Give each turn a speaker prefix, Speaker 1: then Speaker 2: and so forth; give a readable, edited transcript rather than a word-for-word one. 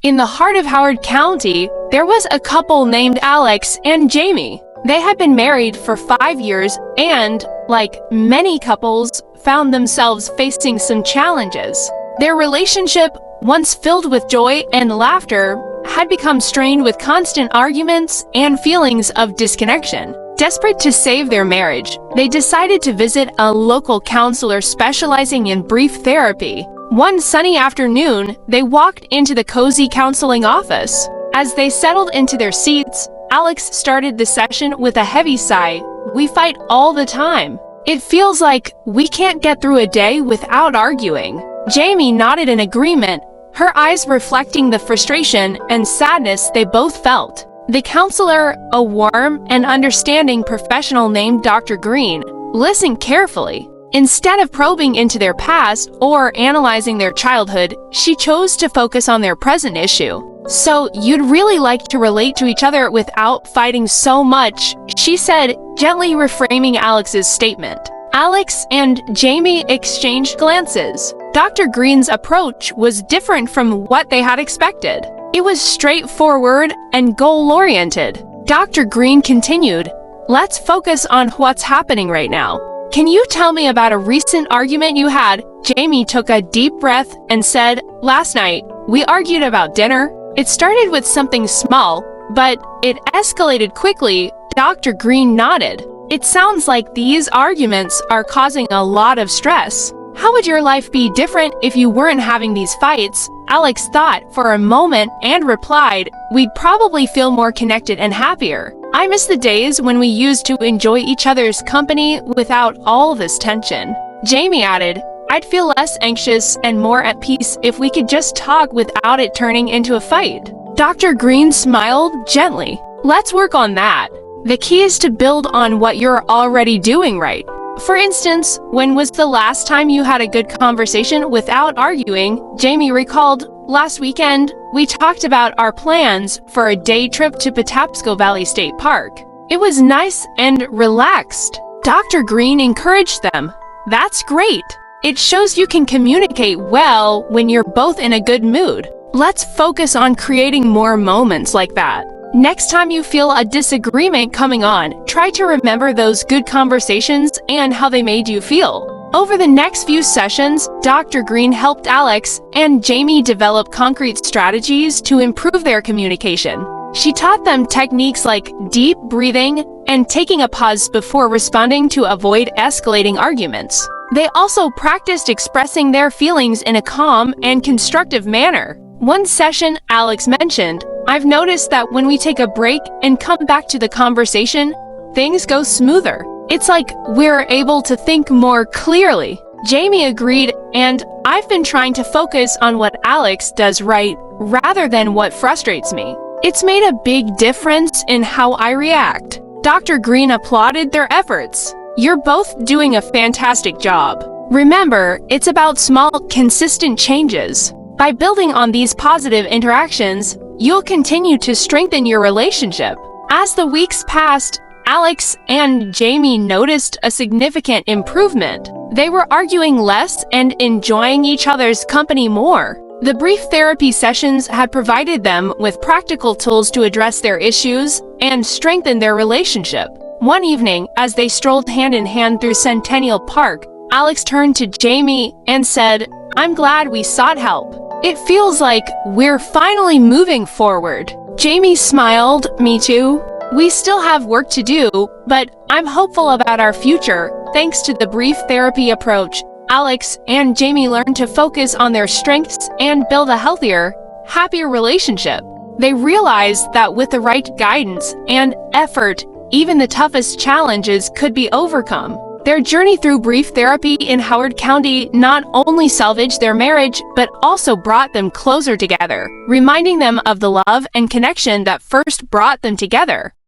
Speaker 1: In the heart of Howard County, there was a couple named Alex and Jamie. They had been married for 5 years and, like many couples, found themselves facing some challenges. Their relationship, once filled with joy and laughter, had become strained with constant arguments and feelings of disconnection. Desperate to save their marriage, they decided to visit a local counselor specializing in brief therapy. One sunny afternoon, they walked into the cozy counseling office. As they settled into their seats, Alex started the session with a heavy sigh. "We fight all the time. It feels like we can't get through a day without arguing." Jamie nodded in agreement, her eyes reflecting the frustration and sadness they both felt. The counselor, a warm and understanding professional named Dr. Green, listened carefully. Instead of probing into their past or analyzing their childhood, she chose to focus on their present issue. "So, you'd really like to relate to each other without fighting so much," she said, gently reframing Alex's statement. Alex and Jamie exchanged glances. Dr. Green's approach was different from what they had expected. It was straightforward and goal-oriented. Dr. Green continued, "Let's focus on what's happening right now. Can you tell me about a recent argument you had?" Jamie took a deep breath and said, "Last night, we argued about dinner. It started with something small, but it escalated quickly." Dr. Green nodded. "It sounds like these arguments are causing a lot of stress. How would your life be different if you weren't having these fights?" Alex thought for a moment and replied, "We'd probably feel more connected and happier. I miss the days when we used to enjoy each other's company without all this tension." Jamie added, "I'd feel less anxious and more at peace if we could just talk without it turning into a fight." Dr. Green smiled gently. "Let's work on that. The key is to build on what you're already doing right. For instance, when was the last time you had a good conversation without arguing?" Jamie recalled, "Last weekend, we talked about our plans for a day trip to Patapsco Valley State Park. It was nice and relaxed." Dr. Green encouraged them. "That's great. It shows you can communicate well when you're both in a good mood. Let's focus on creating more moments like that. Next time you feel a disagreement coming on, try to remember those good conversations and how they made you feel." Over the next few sessions, Dr. Green helped Alex and Jamie develop concrete strategies to improve their communication. She taught them techniques like deep breathing and taking a pause before responding to avoid escalating arguments. They also practiced expressing their feelings in a calm and constructive manner. One session, Alex mentioned, "I've noticed that when we take a break and come back to the conversation, things go smoother. It's like we're able to think more clearly." Jamie agreed, and "I've been trying to focus on what Alex does right rather than what frustrates me. It's made a big difference in how I react." Dr. Green applauded their efforts. "You're both doing a fantastic job. Remember, it's about small, consistent changes. By building on these positive interactions, you'll continue to strengthen your relationship." As the weeks passed, Alex and Jamie noticed a significant improvement. They were arguing less and enjoying each other's company more. The brief therapy sessions had provided them with practical tools to address their issues and strengthen their relationship. One evening, as they strolled hand in hand through Centennial Park, Alex turned to Jamie and said, "I'm glad we sought help. It feels like we're finally moving forward." Jamie smiled, "Me too. We still have work to do, but I'm hopeful about our future." Thanks to the brief therapy approach, Alex and Jamie learned to focus on their strengths and build a healthier, happier relationship. They realized that with the right guidance and effort, even the toughest challenges could be overcome. Their journey through brief therapy in Howard County not only salvaged their marriage, but also brought them closer together, reminding them of the love and connection that first brought them together.